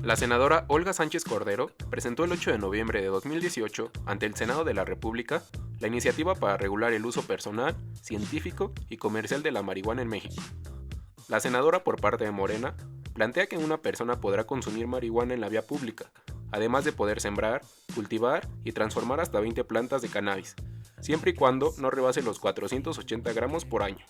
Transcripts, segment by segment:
La senadora Olga Sánchez Cordero presentó el 8 de noviembre de 2018 ante el Senado de la República la iniciativa para regular el uso personal, científico y comercial de la marihuana en México. La senadora por parte de Morena plantea que una persona podrá consumir marihuana en la vía pública, además de poder sembrar, cultivar y transformar hasta 20 plantas de cannabis, siempre y cuando no rebase los 480 gramos por año.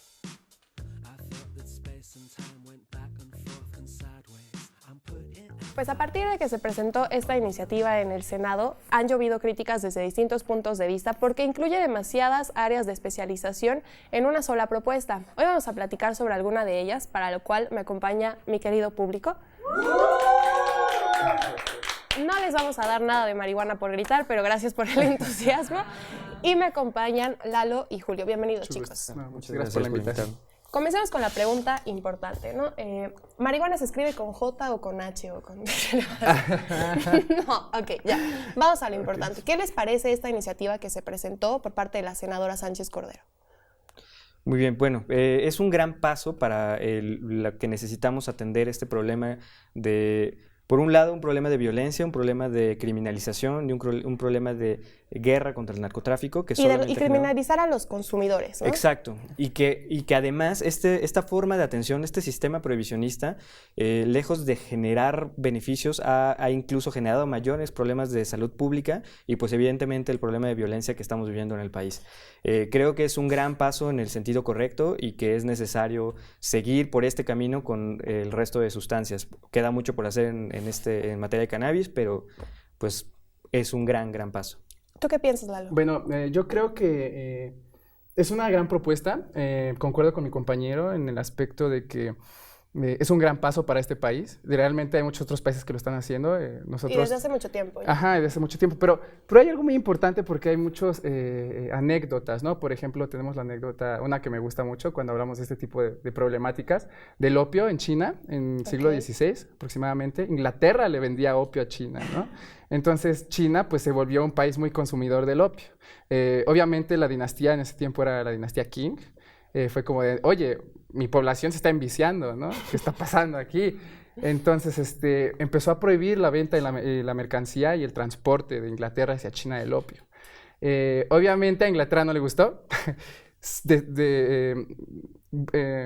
Pues a partir de que se presentó esta iniciativa en el Senado, han llovido críticas desde distintos puntos de vista porque incluye demasiadas áreas de especialización en una sola propuesta. Hoy vamos a platicar sobre alguna de ellas, para lo cual me acompaña mi querido público. No les vamos a dar nada de marihuana por gritar, pero gracias por el entusiasmo. Y me acompañan Lalo y Julio. Bienvenidos, chicos. Muchas gracias por la invitación. Comencemos con la pregunta importante, ¿no? ¿Marihuana se escribe con J o con H o con...? No, ok, ya. Vamos a lo importante. ¿Qué les parece esta iniciativa que se presentó por parte de la senadora Sánchez Cordero? Muy bien, bueno, es un gran paso para lo que necesitamos atender este problema de, por un lado, un problema de violencia, un problema de criminalización y un problema de guerra contra el narcotráfico. Y criminalizar a los consumidores, ¿no? Exacto, y que además esta forma de atención, este sistema prohibicionista, lejos de generar beneficios, ha incluso generado mayores problemas de salud pública y pues evidentemente el problema de violencia que estamos viviendo en el país. Creo que es un gran paso en el sentido correcto y que es necesario seguir por este camino con el resto de sustancias. Queda mucho por hacer en materia de cannabis, pero pues es un gran paso. ¿Tú qué piensas, Lalo? Bueno, yo creo que es una gran propuesta. Concuerdo con mi compañero en el aspecto de que es un gran paso para este país. Realmente hay muchos otros países que lo están haciendo. Nosotros... Y desde hace mucho tiempo. ¿Ya? Ajá, desde hace mucho tiempo. Pero hay algo muy importante porque hay muchas anécdotas, ¿no? Por ejemplo, tenemos la anécdota, una que me gusta mucho cuando hablamos de este tipo de problemáticas, del opio en China, en el siglo XVI aproximadamente. Inglaterra le vendía opio a China, ¿no? Entonces China pues se volvió un país muy consumidor del opio. Obviamente la dinastía en ese tiempo era la dinastía Qing. Fue como de, oye, mi población se está enviciando, ¿no? ¿Qué está pasando aquí? Entonces empezó a prohibir la venta y la mercancía y el transporte de Inglaterra hacia China del opio. Obviamente a Inglaterra no le gustó.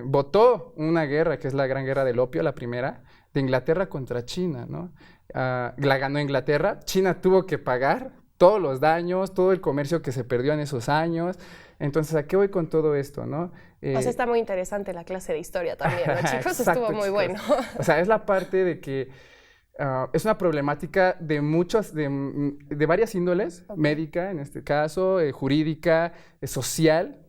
Votó una guerra, que es la Gran Guerra del Opio, la primera, de Inglaterra contra China, ¿no? La ganó Inglaterra. China tuvo que pagar todos los daños, todo el comercio que se perdió en esos años. Entonces, ¿a qué voy con todo esto, no? O sea, está muy interesante la clase de historia también, ¿no, chicos? Exacto, estuvo muy bueno. O sea, es la parte de que es una problemática de varias índoles, médica en este caso, jurídica, social,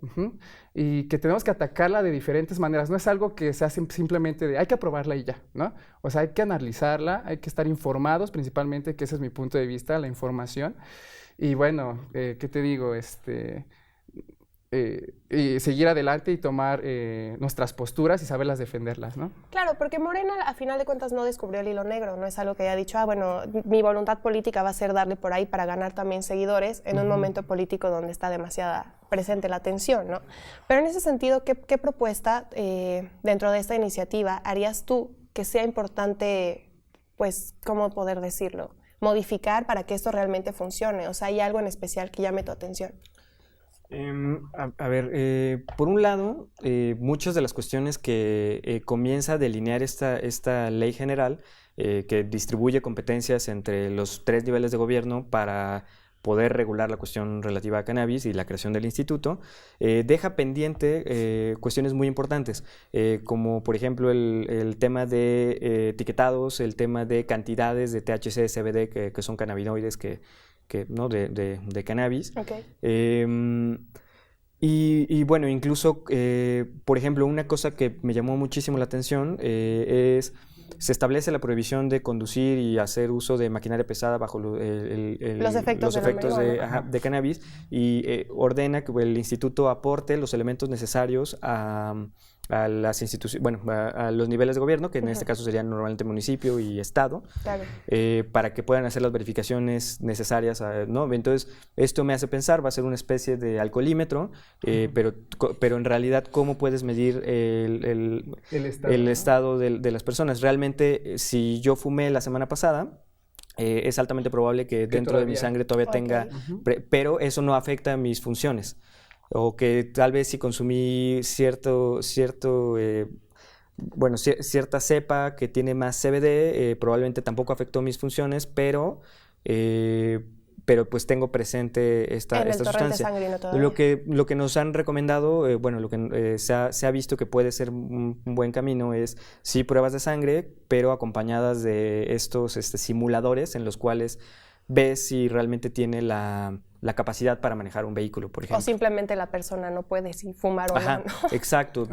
y que tenemos que atacarla de diferentes maneras. No es algo que se hace simplemente de hay que aprobarla y ya, ¿no? O sea, hay que analizarla, hay que estar informados principalmente, que ese es mi punto de vista, la información. Y bueno, ¿qué te digo? Y seguir adelante y tomar nuestras posturas y saberlas defenderlas, ¿no? Claro, porque Morena, a final de cuentas, no descubrió el hilo negro, no es algo que haya dicho, bueno, mi voluntad política va a ser darle por ahí para ganar también seguidores en un momento político donde está demasiada presente la tensión, ¿no? Pero en ese sentido, ¿qué propuesta dentro de esta iniciativa harías tú que sea importante, pues, ¿cómo poder decirlo? Modificar para que esto realmente funcione. O sea, ¿hay algo en especial que llame tu atención? Por un lado, muchas de las cuestiones que comienza a delinear esta ley general, que distribuye competencias entre los 3 niveles de gobierno para poder regular la cuestión relativa a cannabis y la creación del instituto, deja pendiente cuestiones muy importantes, como por ejemplo el tema de etiquetados, el tema de cantidades de THC, CBD, que son cannabinoides ¿no? de cannabis. Okay. Y bueno, incluso, por ejemplo, una cosa que me llamó muchísimo la atención se establece la prohibición de conducir y hacer uso de maquinaria pesada bajo los efectos de cannabis, y ordena que el instituto aporte los elementos necesarios a a las instituciones, bueno, a los niveles de gobierno, que en este caso serían normalmente municipio y estado, Claro. para que puedan hacer las verificaciones necesarias, ¿no? Entonces, esto me hace pensar, va a ser una especie de alcoholímetro, pero en realidad, ¿cómo puedes medir el estado de las personas? Realmente, si yo fumé la semana pasada, es altamente probable que dentro de mi sangre todavía tenga, pero eso no afecta a mis funciones. O que tal vez si consumí cierta cepa que tiene más CBD, probablemente tampoco afectó mis funciones, pero pues tengo presente esta sustancia. Lo que nos han recomendado, lo que se ha visto que puede ser un buen camino es sí pruebas de sangre, pero acompañadas de estos simuladores en los cuales ves si realmente tiene la capacidad para manejar un vehículo, por ejemplo. O simplemente la persona no puede si fumar o no, ¿no? Exacto.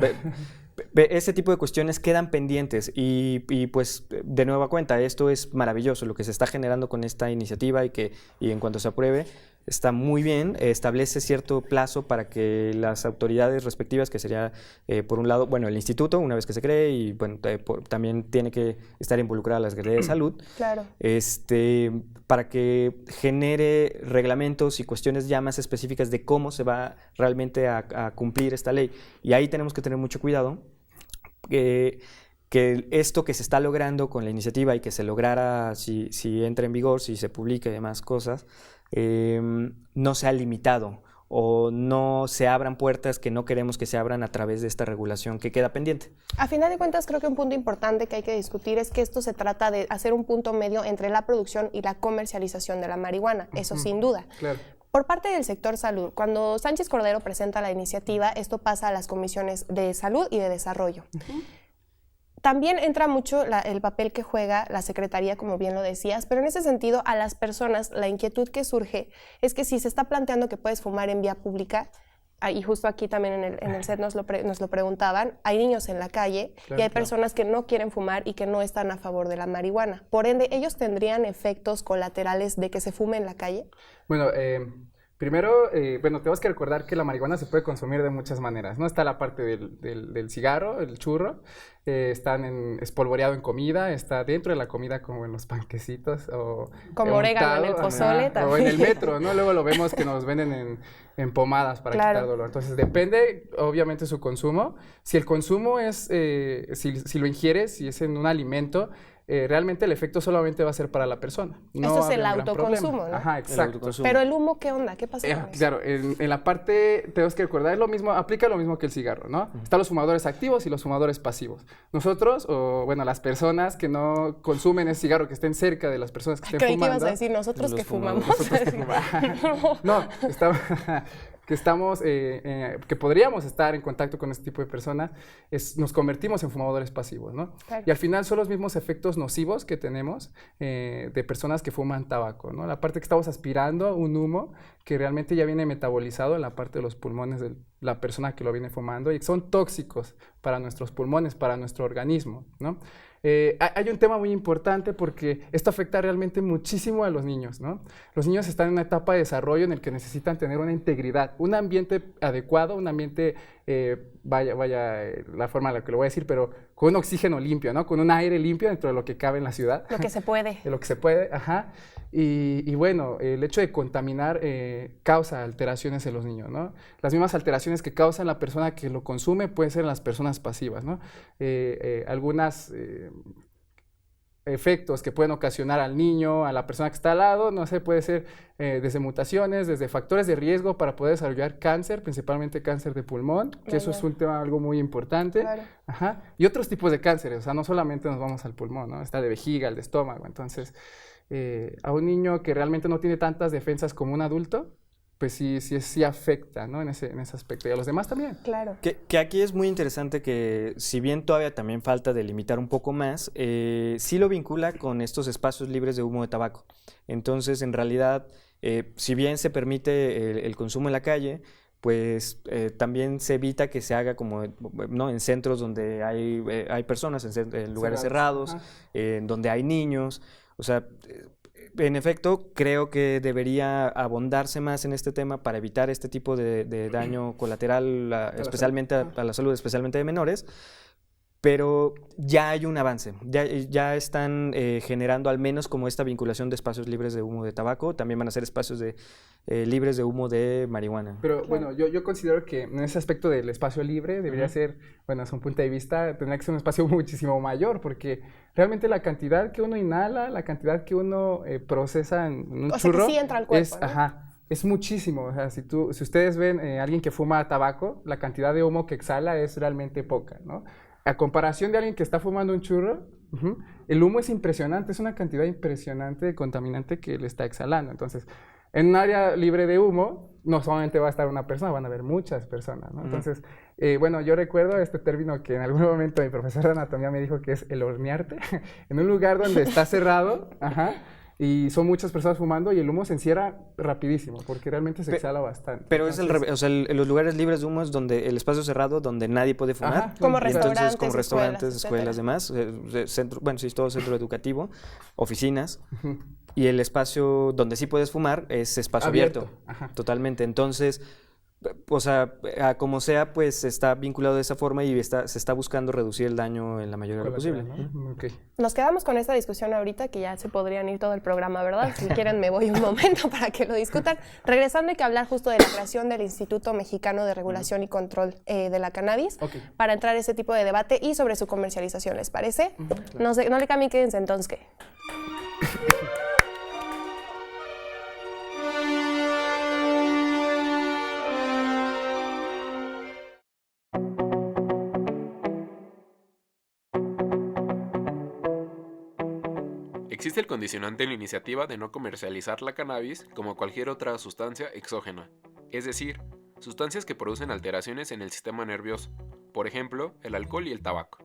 Ese tipo de cuestiones quedan pendientes y pues de nueva cuenta, esto es maravilloso, lo que se está generando con esta iniciativa y en cuanto se apruebe, está muy bien, establece cierto plazo para que las autoridades respectivas, que sería por un lado, el instituto, una vez que se cree, y también tiene que estar involucrada la Secretaría de Salud, claro. Para que genere reglamentos y cuestiones ya más específicas de cómo se va realmente a cumplir esta ley. Y ahí tenemos que tener mucho cuidado, que esto que se está logrando con la iniciativa y que se lograra si entra en vigor, si se publica y demás cosas, no sea limitado o no se abran puertas que no queremos que se abran a través de esta regulación que queda pendiente. A final de cuentas, creo que un punto importante que hay que discutir es que esto se trata de hacer un punto medio entre la producción y la comercialización de la marihuana, eso sin duda. Claro. Por parte del sector salud, cuando Sánchez Cordero presenta la iniciativa, esto pasa a las comisiones de salud y de desarrollo. También entra mucho el papel que juega la Secretaría, como bien lo decías, pero en ese sentido, a las personas, la inquietud que surge es que si se está planteando que puedes fumar en vía pública, y justo aquí también en el set nos lo preguntaban, hay niños en la calle y hay personas que no quieren fumar y que no están a favor de la marihuana. Por ende, ¿ellos tendrían efectos colaterales de que se fume en la calle? Bueno, primero, tenemos que recordar que la marihuana se puede consumir de muchas maneras, ¿no? Está la parte del cigarro, el churro, espolvoreado en comida, está dentro de la comida como en los panquecitos o como orégano en el pozole también. O en el metro, ¿no? Luego lo vemos que nos venden en pomadas para quitar dolor. Entonces, depende, obviamente, su consumo. Si el consumo es, si lo ingieres, si es en un alimento, realmente el efecto solamente va a ser para la persona. No Esto es el autoconsumo, ¿no? Ajá, exacto. Pero el humo, ¿qué onda? ¿Qué pasa con eso? Claro, en la parte, tenemos que recordar, es lo mismo, aplica lo mismo que el cigarro, ¿no? Están los fumadores activos y los fumadores pasivos. Nosotros, las personas que no consumen ese cigarro, que estén cerca de las personas que estén fumando. ¿Qué ibas a decir? Nosotros que fumamos. Nosotros que fumamos. No, que podríamos estar en contacto con este tipo de personas, nos convertimos en fumadores pasivos, ¿no? Claro. Y al final son los mismos efectos nocivos que tenemos de personas que fuman tabaco, ¿no? La parte que estamos aspirando, un humo que realmente ya viene metabolizado en la parte de los pulmones de la persona que lo viene fumando y son tóxicos para nuestros pulmones, para nuestro organismo, ¿no? Hay un tema muy importante porque esto afecta realmente muchísimo a los niños, ¿no? Los niños están en una etapa de desarrollo en el que necesitan tener una integridad, un ambiente adecuado, un ambiente, la forma en la que lo voy a decir, pero con un oxígeno limpio, ¿no? Con un aire limpio dentro de lo que cabe en la ciudad. Lo que se puede. De lo que se puede, ajá. Y bueno, el hecho de contaminar causa alteraciones en los niños, ¿no? Las mismas alteraciones que causa la persona que lo consume pueden ser en las personas pasivas, ¿no? Algunas efectos que pueden ocasionar al niño, a la persona que está al lado, no sé, puede ser desde mutaciones, desde factores de riesgo para poder desarrollar cáncer, principalmente cáncer de pulmón, que eso es un tema algo muy importante. Claro. Ajá. Y otros tipos de cánceres, o sea, no solamente nos vamos al pulmón, ¿no? Está de vejiga, el de estómago, entonces a un niño que realmente no tiene tantas defensas como un adulto, pues sí afecta, ¿no? En ese aspecto. Y a los demás también. Claro. Que aquí es muy interesante que, si bien todavía también falta delimitar un poco más, sí lo vincula con estos espacios libres de humo de tabaco. Entonces, en realidad, si bien se permite el consumo en la calle, pues también se evita que se haga como, ¿no? En centros donde hay personas, en lugares cerrados, donde hay niños. O sea, En efecto, creo que debería abondarse más en este tema para evitar este tipo de daño colateral, especialmente a la salud, especialmente de menores. Pero ya hay un avance, ya están generando al menos como esta vinculación de espacios libres de humo de tabaco, también van a ser espacios libres de humo de marihuana. Pero bueno, yo considero que en ese aspecto del espacio libre debería ser, bueno, desde un punto de vista, tendría que ser un espacio muchísimo mayor, porque realmente la cantidad que uno inhala, la cantidad que uno procesa en un churro, que sí entra al cuerpo, ¿no? Es muchísimo. O sea, si ustedes ven a alguien que fuma tabaco, la cantidad de humo que exhala es realmente poca, ¿no? A comparación de alguien que está fumando un churro, el humo es impresionante, es una cantidad impresionante de contaminante que le está exhalando. Entonces, en un área libre de humo, no solamente va a estar una persona, van a haber muchas personas, ¿no? Entonces, bueno, yo recuerdo este término que en algún momento mi profesor de anatomía me dijo que es el hornearte, en un lugar donde está cerrado, y son muchas personas fumando y el humo se encierra rapidísimo porque realmente se exhala bastante. Pero entonces, o sea, los lugares libres de humo es donde el espacio cerrado donde nadie puede fumar. Como restaurantes, entonces, como restaurantes, escuelas, demás, centro, bueno, sí, todo centro educativo, oficinas. Y el espacio donde sí puedes fumar es espacio abierto. Totalmente. Entonces, o sea, como sea, pues está vinculado de esa forma y se está buscando reducir el daño en la medida de lo posible. ¿No? Okay. Nos quedamos con esta discusión ahorita, que ya se podrían ir todo el programa, ¿verdad? Si quieren me voy un momento para que lo discutan. Regresando, hay que hablar justo de la creación del Instituto Mexicano de Regulación y Control de la Cannabis, para entrar a ese tipo de debate y sobre su comercialización, ¿les parece? Claro. No le cambien, quédense entonces, ¿qué? Existe el condicionante en la iniciativa de no comercializar la cannabis como cualquier otra sustancia exógena, es decir, sustancias que producen alteraciones en el sistema nervioso, por ejemplo, el alcohol y el tabaco.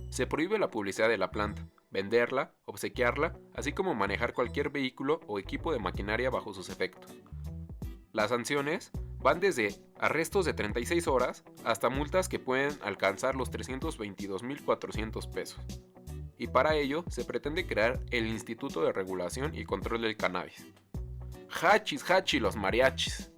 Se prohíbe la publicidad de la planta, venderla, obsequiarla, así como manejar cualquier vehículo o equipo de maquinaria bajo sus efectos. Las sanciones van desde arrestos de 36 horas hasta multas que pueden alcanzar los 322,400 pesos. Y para ello se pretende crear el Instituto de Regulación y Control del Cannabis. ¡Hachis, hachi los mariachis!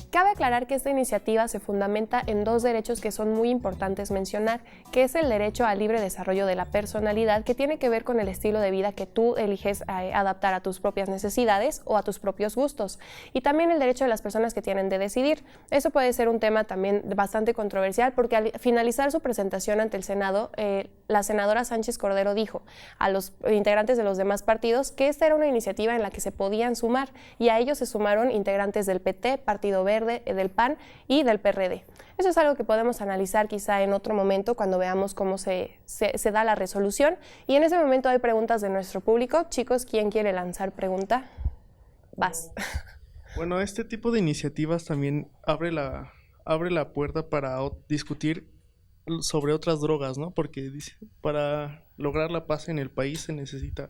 Cabe aclarar que esta iniciativa se fundamenta en dos derechos que son muy importantes mencionar, que es el derecho al libre desarrollo de la personalidad, que tiene que ver con el estilo de vida que tú eliges adaptar a tus propias necesidades o a tus propios gustos, y también el derecho de las personas que tienen de decidir. Eso puede ser un tema también bastante controversial, porque al finalizar su presentación ante el Senado, la senadora Sánchez Cordero dijo a los integrantes de los demás partidos que esta era una iniciativa en la que se podían sumar, y a ellos se sumaron integrantes del PT, Partido Verde, del PAN y del PRD. Eso es algo que podemos analizar quizá en otro momento cuando veamos cómo se da la resolución. Y en ese momento hay preguntas de nuestro público. Chicos, ¿quién quiere lanzar pregunta? Vas. Bueno, este tipo de iniciativas también abre la puerta para discutir sobre otras drogas, ¿no? Porque para lograr la paz en el país se necesita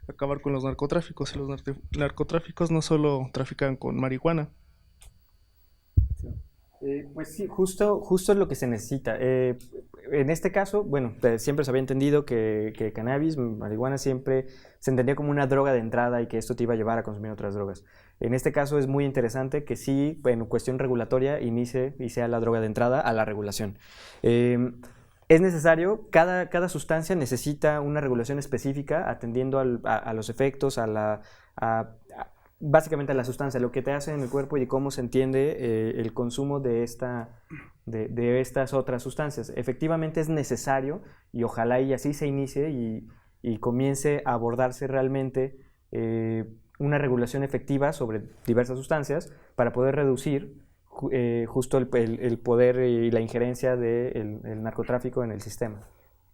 acabar con los narcotráficos, y los narcotráficos no solo trafican con marihuana. Pues sí, justo es lo que se necesita. En este caso, bueno, siempre se había entendido que cannabis, marihuana, siempre se entendía como una droga de entrada y que esto te iba a llevar a consumir otras drogas. En este caso es muy interesante que sí, en cuestión regulatoria, inicie y sea la droga de entrada a la regulación. Es necesario, cada sustancia necesita una regulación específica atendiendo a los efectos, básicamente a la sustancia, lo que te hace en el cuerpo y cómo se entiende el consumo de estas otras sustancias. Efectivamente es necesario, y ojalá y así se inicie y comience a abordarse realmente una regulación efectiva sobre diversas sustancias para poder reducir justo el poder y la injerencia del narcotráfico en el sistema.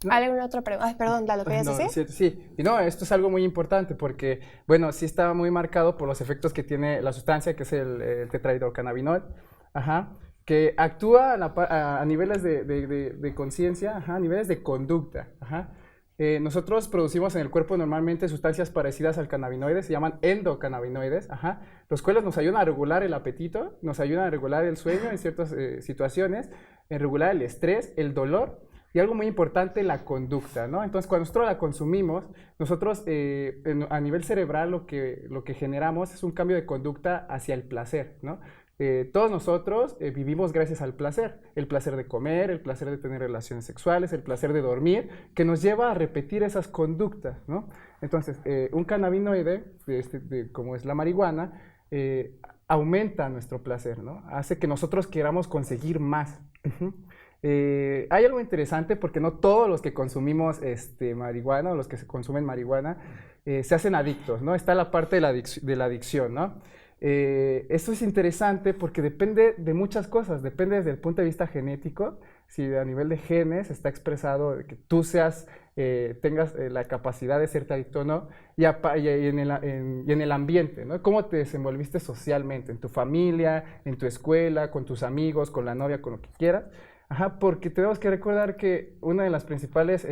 ¿Alguna otra pregunta? Ay, perdón, ¿lo querías decir? Sí, y no, esto es algo muy importante porque, bueno, sí está muy marcado por los efectos que tiene la sustancia, que es el tetrahidrocannabinol, que actúa a niveles de conciencia, a niveles de conducta. Nosotros producimos en el cuerpo normalmente sustancias parecidas al cannabinoide, se llaman endocannabinoides, los cuales nos ayudan a regular el apetito, nos ayudan a regular el sueño en ciertas situaciones, en regular el estrés, el dolor. y algo muy importante, la conducta, ¿no? Entonces, cuando nosotros la consumimos, nosotros a nivel cerebral lo que generamos es un cambio de conducta hacia el placer, ¿no? Todos nosotros vivimos gracias al placer, el placer de comer, el placer de tener relaciones sexuales, el placer de dormir, que nos lleva a repetir esas conductas, ¿no? Entonces, un cannabinoide, como es la marihuana, aumenta nuestro placer, ¿no? Hace que nosotros queramos conseguir más. Hay algo interesante porque no todos los que consumimos marihuana o los que se consumen marihuana se hacen adictos, ¿no? Está la parte de la adicción, ¿no? Esto es interesante porque depende de muchas cosas, depende desde el punto de vista genético, si a nivel de genes está expresado que tú tengas la capacidad de ser adicto o no, y en el ambiente, ¿no? Cómo te desenvolviste socialmente, en tu familia, en tu escuela, con tus amigos, con la novia, con lo que quieras. Ajá, porque tenemos que recordar que una de las principales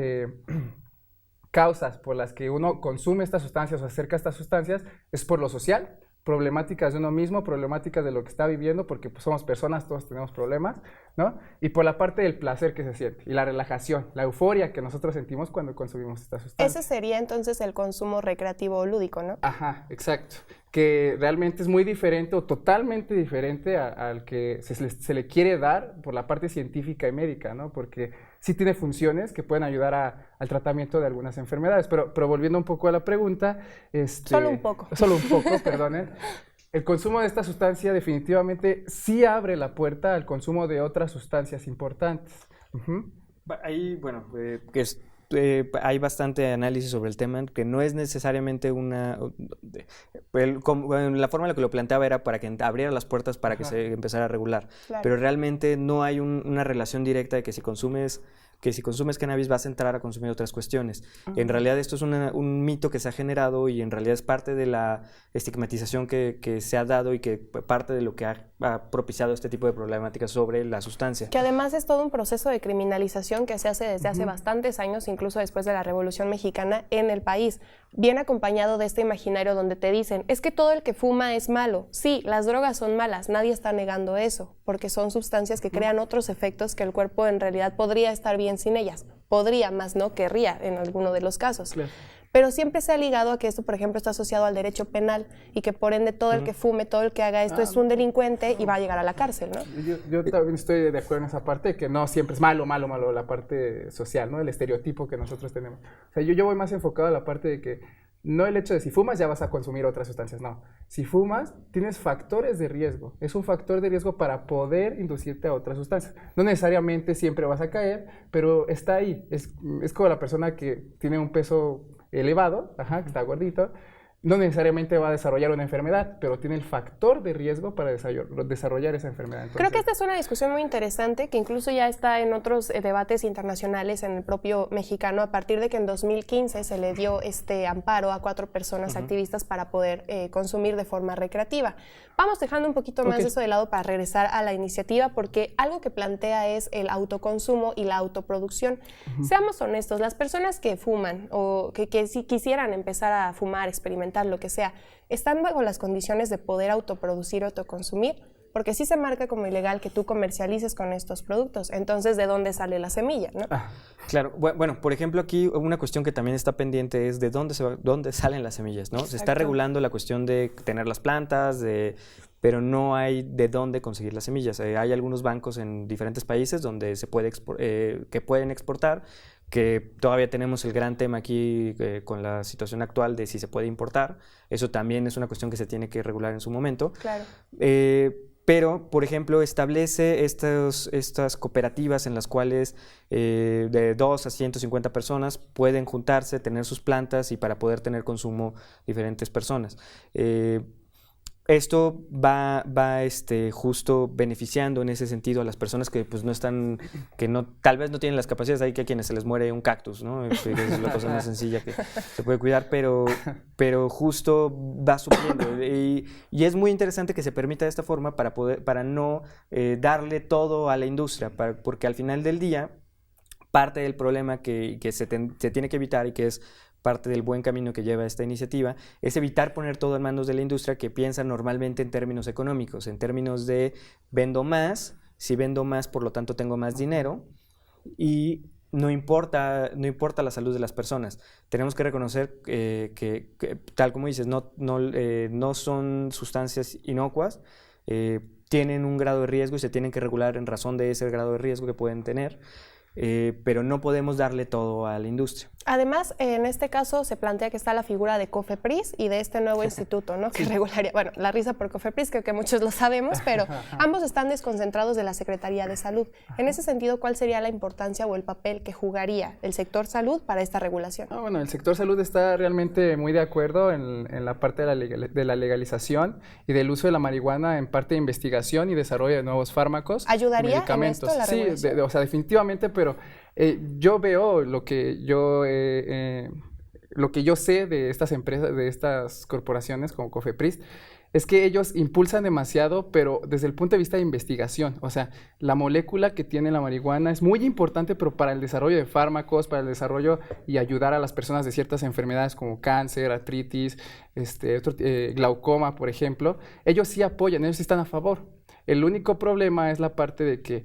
causas por las que uno consume estas sustancias o acerca a estas sustancias es por lo social, problemáticas de uno mismo, problemáticas de lo que está viviendo, porque pues, somos personas, todos tenemos problemas, ¿no? Y por la parte del placer que se siente, y la relajación, la euforia que nosotros sentimos cuando consumimos estas sustancias. Ese sería entonces el consumo recreativo o lúdico, ¿no? Ajá, exacto. Que realmente es muy diferente o totalmente diferente al que se le quiere dar por la parte científica y médica, ¿no? Porque sí tiene funciones que pueden ayudar al tratamiento de algunas enfermedades. Pero volviendo un poco a la pregunta... Solo un poco. Solo un poco, perdonen. El consumo de esta sustancia definitivamente sí abre la puerta al consumo de otras sustancias importantes. Ahí, bueno, hay bastante análisis sobre el tema, que no es necesariamente la forma en la que lo planteaba era para que abriera las puertas para que se empezara a regular, Claro. pero realmente no hay una relación directa de que si consumes cannabis vas a entrar a consumir otras cuestiones. En realidad esto es un mito que se ha generado y en realidad es parte de la estigmatización que se ha dado y que parte de lo que ha propiciado este tipo de problemáticas sobre la sustancia. Que además es todo un proceso de criminalización que se hace desde hace bastantes años, incluso después de la Revolución Mexicana en el país. Viene acompañado de este imaginario donde te dicen, es que todo el que fuma es malo. Sí, las drogas son malas, nadie está negando eso, porque son sustancias que crean otros efectos que el cuerpo en realidad podría estar bien sin ellas. Podría, más no querría en alguno de los casos. Claro. Pero siempre se ha ligado a que esto, por ejemplo, está asociado al derecho penal y que por ende todo el que fume, todo el que haga esto es un delincuente y va a llegar a la cárcel, ¿no? Yo también estoy de acuerdo en esa parte, que no siempre es malo la parte social, ¿no? El estereotipo que nosotros tenemos. O sea, yo voy más enfocado a la parte de que no el hecho de si fumas ya vas a consumir otras sustancias, no. Si fumas, tienes factores de riesgo. Es un factor de riesgo para poder inducirte a otras sustancias. No necesariamente siempre vas a caer, pero está ahí. Es como la persona que tiene un peso elevado, que está gordito, no necesariamente va a desarrollar una enfermedad, pero tiene el factor de riesgo para desarrollar esa enfermedad. Entonces, creo que esta es una discusión muy interesante que incluso ya está en otros debates internacionales en el propio mexicano, a partir de que en 2015 se le dio este amparo a 4 personas activistas para poder consumir de forma recreativa. Vamos dejando un poquito más de eso de lado para regresar a la iniciativa, porque algo que plantea es el autoconsumo y la autoproducción. Seamos honestos, las personas que fuman o que si quisieran empezar a fumar, experimentar, lo que sea, ¿están bajo las condiciones de poder autoproducir o autoconsumir? Porque sí se marca como ilegal que tú comercialices con estos productos. Entonces, ¿de dónde sale la semilla, no? Claro. Bueno, por ejemplo, aquí una cuestión que también está pendiente es de dónde salen las semillas, ¿no? Exacto. Se está regulando la cuestión de tener las plantas, pero no hay de dónde conseguir las semillas. Hay algunos bancos en diferentes países donde que pueden exportar, que todavía tenemos el gran tema aquí con la situación actual de si se puede importar. Eso también es una cuestión que se tiene que regular en su momento. Claro. Pero, por ejemplo, establece estas cooperativas en las cuales de 2 a 150 personas pueden juntarse, tener sus plantas y para poder tener consumo diferentes personas. Esto va justo beneficiando en ese sentido a las personas que pues no están, tal vez no tienen las capacidades. Hay que a quienes se les muere un cactus, ¿no? Es la cosa más sencilla que se puede cuidar, pero justo va supliendo. Y es muy interesante que se permita de esta forma para no darle todo a la industria, porque al final del día parte del problema que se tiene que evitar y que es parte del buen camino que lleva esta iniciativa, es evitar poner todo en manos de la industria que piensa normalmente en términos económicos, en términos de vendo más, si vendo más, por lo tanto tengo más dinero, y no importa la salud de las personas. Tenemos que reconocer que, tal como dices, no son sustancias inocuas, tienen un grado de riesgo y se tienen que regular en razón de ese grado de riesgo que pueden tener, pero no podemos darle todo a la industria. Además, en este caso se plantea que está la figura de COFEPRIS y de este nuevo instituto, ¿no? Que regularía, bueno, la risa por COFEPRIS, creo que muchos lo sabemos, pero ambos están desconcentrados de la Secretaría de Salud. En ese sentido, ¿cuál sería la importancia o el papel que jugaría el sector salud para esta regulación? Bueno, el sector salud está realmente muy de acuerdo en la parte de la legalización y del uso de la marihuana en parte de investigación y desarrollo de nuevos fármacos. ¿Ayudaría y medicamentos. en esto la regulación? Sí, o sea, definitivamente, pero yo veo lo que yo sé de estas empresas, de estas corporaciones como COFEPRIS, es que ellos impulsan demasiado, pero desde el punto de vista de investigación. O sea, la molécula que tiene la marihuana es muy importante, pero para el desarrollo de fármacos, para el desarrollo y ayudar a las personas de ciertas enfermedades como cáncer, artritis, glaucoma, por ejemplo, ellos sí apoyan, ellos sí están a favor. El único problema es la parte de que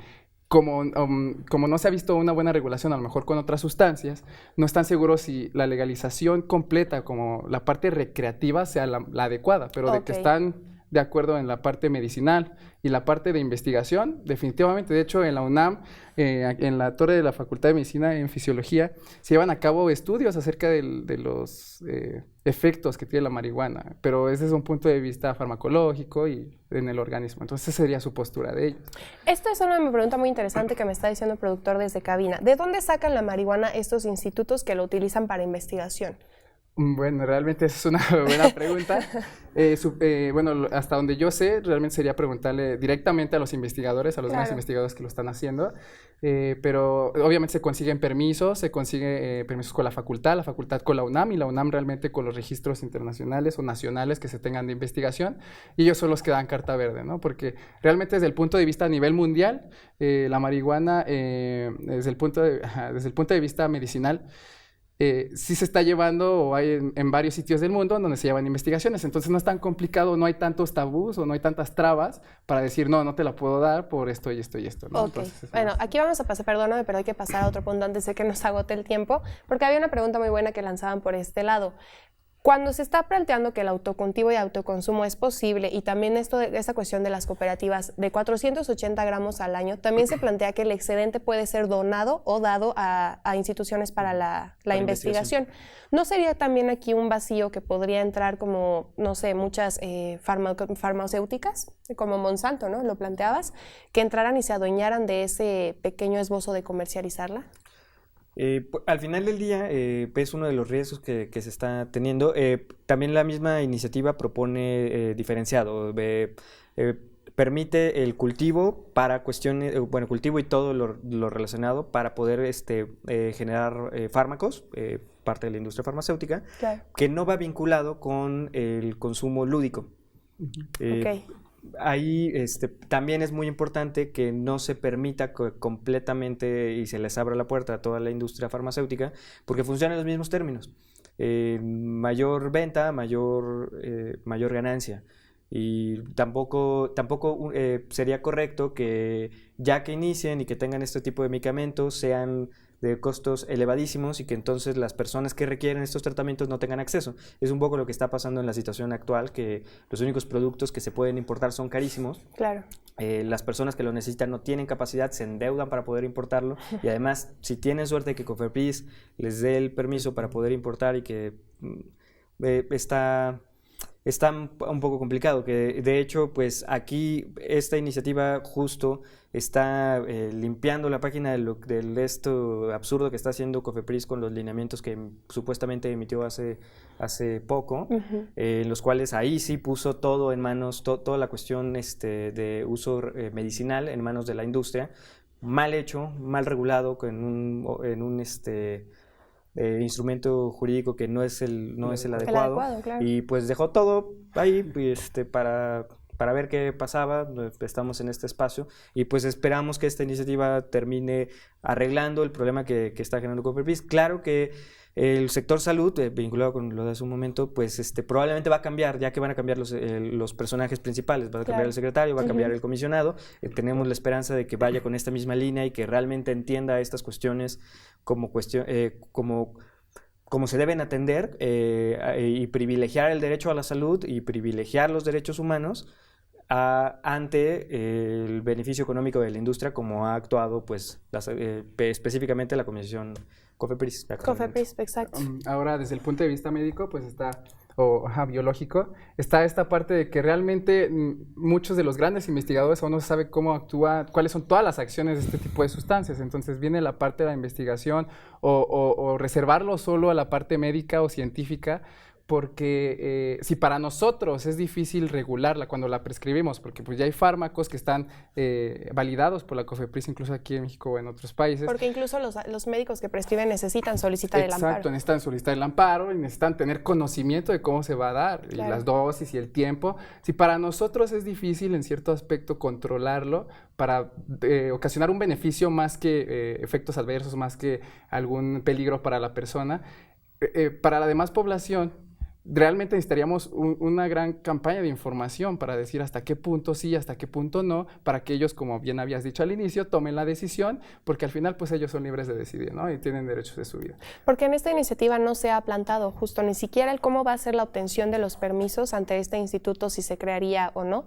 como no se ha visto una buena regulación a lo mejor con otras sustancias, no están seguros si la legalización completa como la parte recreativa sea la adecuada, pero de que están de acuerdo en la parte medicinal y la parte de investigación, definitivamente. De hecho, en la UNAM, en la torre de la Facultad de Medicina en Fisiología, se llevan a cabo estudios acerca de los efectos que tiene la marihuana, pero ese es un punto de vista farmacológico y en el organismo. Entonces, esa sería su postura de ellos. Esto es una pregunta muy interesante que me está diciendo el productor desde cabina. ¿De dónde sacan la marihuana estos institutos que lo utilizan para investigación? Bueno, realmente esa es una buena pregunta. Bueno, hasta donde yo sé, realmente sería preguntarle directamente a los investigadores, a los demás investigadores que lo están haciendo, pero obviamente se consiguen permisos, permisos con la facultad con la UNAM, y la UNAM realmente con los registros internacionales o nacionales que se tengan de investigación, y ellos son los que dan carta verde, ¿no? Porque realmente desde el punto de vista a nivel mundial, la marihuana, desde el punto de vista medicinal, sí se está llevando, o hay en varios sitios del mundo donde se llevan investigaciones. Entonces no es tan complicado, no hay tantos tabús o no hay tantas trabas para decir, no te la puedo dar por esto y esto y esto, ¿no? Okay. Bueno, aquí vamos a pasar, perdóname, pero hay que pasar a otro punto antes de que nos agote el tiempo, porque había una pregunta muy buena que lanzaban por este lado. Cuando se está planteando que el autocultivo y autoconsumo es posible, y también esta cuestión de las cooperativas de 480 gramos al año, también se plantea que el excedente puede ser donado o dado a instituciones para la investigación. ¿No sería también aquí un vacío que podría entrar como, no sé, muchas farmacéuticas, como Monsanto, ¿no? Lo planteabas, que entraran y se adueñaran de ese pequeño esbozo de comercializarla? Al final del día es uno de los riesgos que se está teniendo. También la misma iniciativa propone diferenciado, permite el cultivo para cuestiones, cultivo y todo lo relacionado para poder generar fármacos, parte de la industria farmacéutica, claro, que no va vinculado con el consumo lúdico. Okay. Ahí también es muy importante que no se permita completamente y se les abra la puerta a toda la industria farmacéutica, porque funcionan los mismos términos. Mayor venta, mayor ganancia. Y tampoco sería correcto que ya que inicien y que tengan este tipo de medicamentos sean de costos elevadísimos y que entonces las personas que requieren estos tratamientos no tengan acceso. Es un poco lo que está pasando en la situación actual, que los únicos productos que se pueden importar son carísimos. Claro. Las personas que lo necesitan no tienen capacidad, se endeudan para poder importarlo, y además, si tienen suerte que COFEPRIS les dé el permiso para poder importar, y que está un poco complicado, que de hecho, pues aquí esta iniciativa justo está limpiando la página de esto absurdo que está haciendo COFEPRIS con los lineamientos que supuestamente emitió hace poco, en los cuales ahí sí puso todo en manos, toda la cuestión de uso medicinal en manos de la industria, mal hecho, mal regulado, en un instrumento jurídico que no es el adecuado, claro. Y pues dejó todo ahí para para ver qué pasaba, estamos en este espacio y pues esperamos que esta iniciativa termine arreglando el problema que está generando COFEPRIS. Claro que el sector salud, vinculado con lo de hace un momento, pues probablemente va a cambiar, ya que van a cambiar los personajes principales, va a cambiar el secretario, va a cambiar el comisionado. Tenemos la esperanza de que vaya con esta misma línea y que realmente entienda estas cuestiones como se deben atender y privilegiar el derecho a la salud y privilegiar los derechos humanos ante el beneficio económico de la industria, como ha actuado pues específicamente la Comisión COFEPRIS. COFEPRIS, exacto. Ahora, desde el punto de vista médico, pues está, biológico, está esta parte de que realmente muchos de los grandes investigadores aún no se sabe cómo actúa, cuáles son todas las acciones de este tipo de sustancias. Entonces viene la parte de la investigación o reservarlo solo a la parte médica o científica, porque si para nosotros es difícil regularla cuando la prescribimos, porque pues ya hay fármacos que están validados por la COFEPRIS, incluso aquí en México o en otros países. Porque incluso los médicos que prescriben necesitan solicitar el amparo. Exacto, necesitan solicitar el amparo y necesitan tener conocimiento de cómo se va a dar, y las dosis y el tiempo. Si para nosotros es difícil en cierto aspecto controlarlo para ocasionar un beneficio más que efectos adversos, más que algún peligro para la persona, para la demás población, realmente necesitaríamos una gran campaña de información para decir hasta qué punto sí, hasta qué punto no, para que ellos, como bien habías dicho al inicio, tomen la decisión, porque al final pues ellos son libres de decidir, ¿no? Y tienen derechos de su vida. Porque en esta iniciativa no se ha plantado justo ni siquiera el cómo va a ser la obtención de los permisos ante este instituto, si se crearía o no,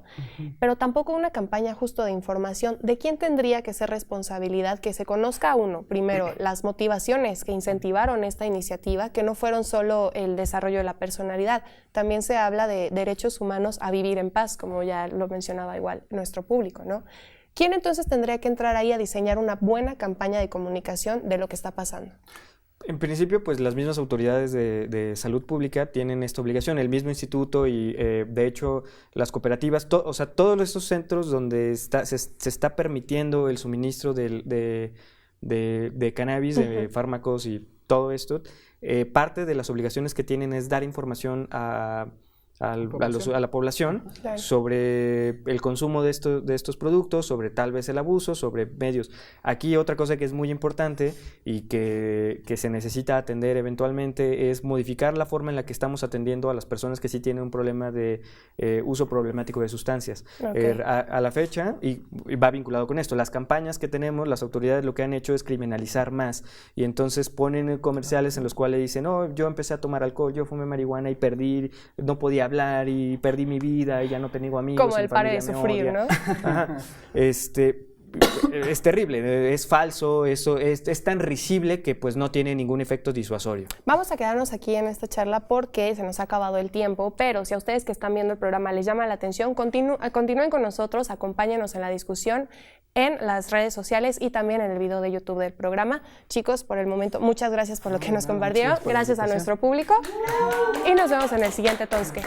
pero tampoco una campaña justo de información de quién tendría que ser responsabilidad, que se conozca primero, las motivaciones que incentivaron esta iniciativa, que no fueron solo el desarrollo de la persona. También se habla de derechos humanos a vivir en paz, como ya lo mencionaba igual nuestro público, ¿no? ¿Quién entonces tendría que entrar ahí a diseñar una buena campaña de comunicación de lo que está pasando? En principio, pues las mismas autoridades de salud pública tienen esta obligación, el mismo instituto y de hecho las cooperativas, o sea, todos estos centros donde se está permitiendo el suministro de cannabis, de fármacos y todo esto, parte de las obligaciones que tienen es dar información a la población sobre el consumo de estos productos, sobre tal vez el abuso, sobre medios. Aquí otra cosa que es muy importante y que se necesita atender eventualmente es modificar la forma en la que estamos atendiendo a las personas que sí tienen un problema de uso problemático de sustancias. A la fecha, y va vinculado con esto, las campañas que tenemos, las autoridades lo que han hecho es criminalizar más y entonces ponen comerciales en los cuales dicen, no, yo empecé a tomar alcohol, yo fumé marihuana y no podía hablar y perdí mi vida y ya no tengo amigos. Como el pare de sufrir, ¿no? Ajá. Es terrible, es falso, eso es tan risible que pues no tiene ningún efecto disuasorio. Vamos a quedarnos aquí en esta charla porque se nos ha acabado el tiempo, pero si a ustedes que están viendo el programa les llama la atención, continúen con nosotros, acompáñenos en la discusión en las redes sociales y también en el video de YouTube del programa. Chicos, por el momento, muchas gracias por lo que nos compartieron, gracias a nuestro público y nos vemos en el siguiente Tosque.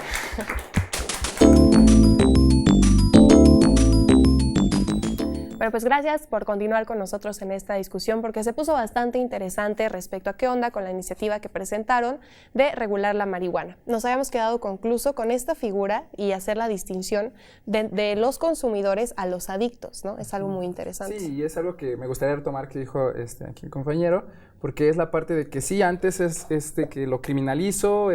Bueno, pues gracias por continuar con nosotros en esta discusión porque se puso bastante interesante respecto a qué onda con la iniciativa que presentaron de regular la marihuana. Nos habíamos quedado concluso con esta figura y hacer la distinción de los consumidores a los adictos, ¿no? Es algo muy interesante. Sí, y es algo que me gustaría retomar que dijo aquí el compañero, porque es la parte de que sí, antes es que lo criminalizo,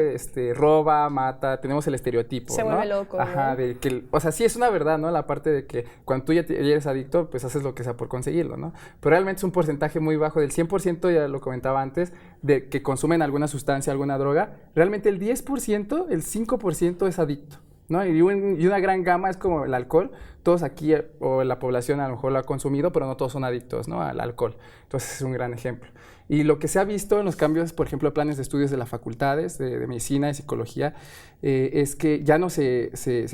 roba, mata, tenemos el estereotipo, se vuelve loco. Ajá, ¿no? De que, o sea, sí es una verdad, ¿no? La parte de que cuando tú ya eres adicto, pues haces lo que sea por conseguirlo, ¿no? Pero realmente es un porcentaje muy bajo, del 100%, ya lo comentaba antes, de que consumen alguna sustancia, alguna droga, realmente el 10%, el 5% es adicto, ¿no? Y una gran gama es como el alcohol. Todos aquí o la población a lo mejor lo ha consumido, pero no todos son adictos, ¿no? Al alcohol. Entonces es un gran ejemplo. Y lo que se ha visto en los cambios, por ejemplo, planes de estudios de las facultades de medicina y psicología, es que ya no se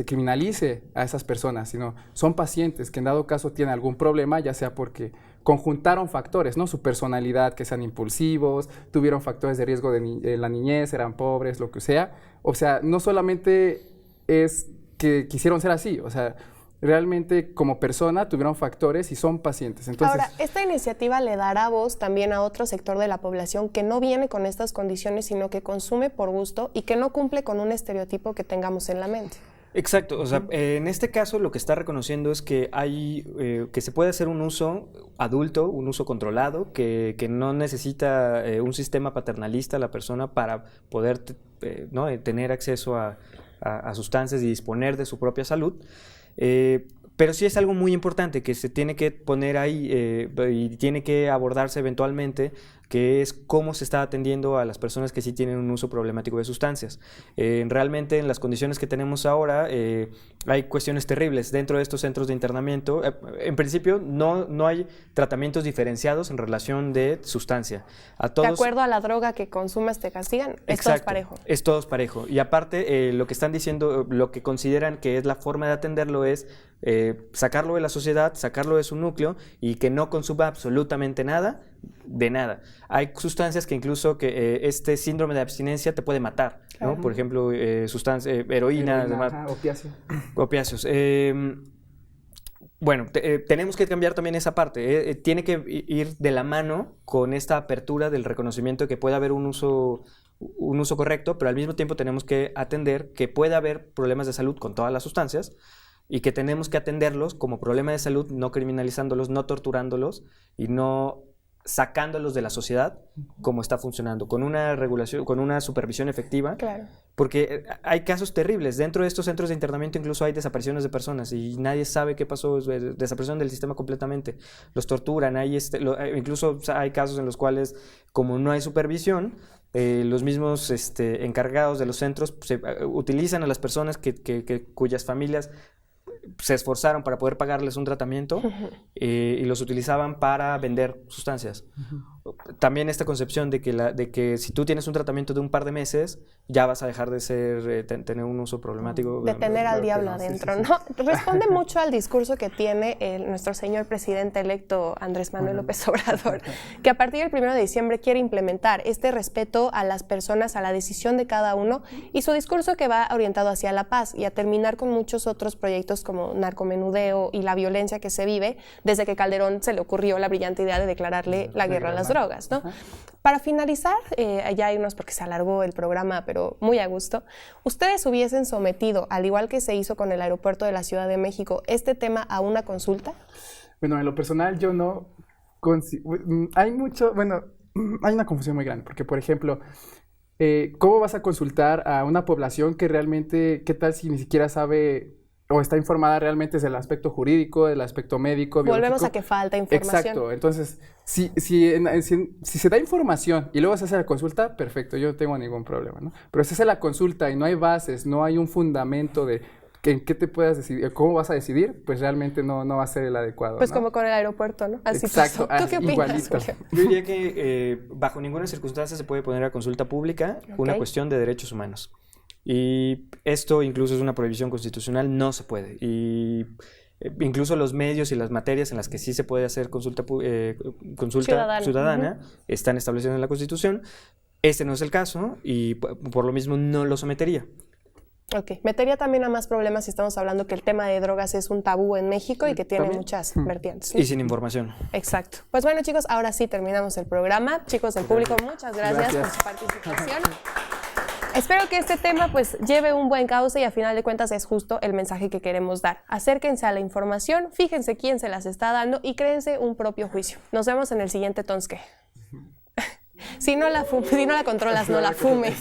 criminalice a esas personas, sino son pacientes que en dado caso tienen algún problema, ya sea porque conjuntaron factores, ¿no? Su personalidad, que sean impulsivos, tuvieron factores de riesgo de la niñez, eran pobres, lo que sea. O sea, no solamente es que quisieron ser así, o sea, realmente como persona tuvieron factores y son pacientes. Entonces, ahora, esta iniciativa le dará voz también a otro sector de la población que no viene con estas condiciones, sino que consume por gusto y que no cumple con un estereotipo que tengamos en la mente. Exacto, o sea, en este caso lo que está reconociendo es que que se puede hacer un uso adulto, un uso controlado, que no necesita un sistema paternalista la persona para poder ¿no? tener acceso a sustancias y disponer de su propia salud. Pero sí es algo muy importante que se tiene que poner ahí y tiene que abordarse eventualmente, que es cómo se está atendiendo a las personas que sí tienen un uso problemático de sustancias. Realmente en las condiciones que tenemos ahora hay cuestiones terribles dentro de estos centros de internamiento. En principio no hay tratamientos diferenciados en relación de sustancia. De acuerdo a la droga que consumas te castigan, es todo parejo. Es todo parejo. Y aparte lo que están diciendo, lo que consideran que es la forma de atenderlo es sacarlo de la sociedad, sacarlo de su núcleo y que no consuma absolutamente nada, de nada. Hay sustancias que incluso este síndrome de abstinencia te puede matar, ¿no? Por ejemplo, heroína, además, opiáceos. Bueno, tenemos que cambiar también esa parte. Tiene que ir de la mano con esta apertura del reconocimiento de que puede haber un uso correcto, pero al mismo tiempo tenemos que atender que puede haber problemas de salud con todas las sustancias y que tenemos que atenderlos como problema de salud, no criminalizándolos, no torturándolos y no sacándolos de la sociedad como está funcionando, con una regulación, con una supervisión efectiva. Claro. Porque hay casos terribles. Dentro de estos centros de internamiento incluso hay desapariciones de personas y nadie sabe qué pasó, desaparición del sistema completamente. Los torturan, incluso hay casos en los cuales, como no hay supervisión, los mismos encargados de los centros utilizan a las personas cuyas familias se esforzaron para poder pagarles un tratamiento y los utilizaban para vender sustancias. También esta concepción de que si tú tienes un tratamiento de un par de meses, ya vas a dejar de ser tener un uso problemático. De tener al diablo adentro, ¿no? Responde mucho al discurso que tiene nuestro señor presidente electo Andrés Manuel López Obrador, que a partir del 1 de diciembre quiere implementar este respeto a las personas, a la decisión de cada uno, y su discurso que va orientado hacia la paz y a terminar con muchos otros proyectos como narcomenudeo y la violencia que se vive desde que Calderón se le ocurrió la brillante idea de declararle la guerra a las drogas, ¿no? Para finalizar, ya irnos porque se alargó el programa, pero muy a gusto, ¿ustedes hubiesen sometido, al igual que se hizo con el aeropuerto de la Ciudad de México, este tema a una consulta? Bueno, en lo personal yo no... hay una confusión muy grande, porque por ejemplo, ¿cómo vas a consultar a una población que realmente, qué tal si ni siquiera sabe o está informada realmente del aspecto jurídico, del aspecto médico, biológico? Volvemos a que falta información. Exacto. Entonces, si se da información y luego se hace la consulta, perfecto, yo no tengo ningún problema, ¿no? Pero si se hace la consulta y no hay bases, no hay un fundamento de en qué te puedas decidir, cómo vas a decidir, pues realmente no va a ser el adecuado, Pues ¿no? como con el aeropuerto, ¿no? Así exacto, pasó. ¿Tú qué opinas, igualito. Julio? Yo diría que bajo ninguna circunstancia se puede poner a consulta pública una cuestión de derechos humanos. Y esto incluso es una prohibición constitucional, no se puede. Y incluso los medios y las materias en las que sí se puede hacer consulta ciudadana están establecidas en la Constitución. Este no es el caso y por lo mismo no lo sometería. Ok, metería también a más problemas si estamos hablando que el tema de drogas es un tabú en México y que tiene muchas vertientes, ¿no? Y sin información. Exacto. Pues bueno, chicos, ahora sí terminamos el programa. Chicos del público, muchas gracias por su participación. Espero que este tema pues lleve un buen cauce y a final de cuentas es justo el mensaje que queremos dar. Acérquense a la información, fíjense quién se las está dando y créense un propio juicio. Nos vemos en el siguiente Tonske. Si no la controlas, no la fumes.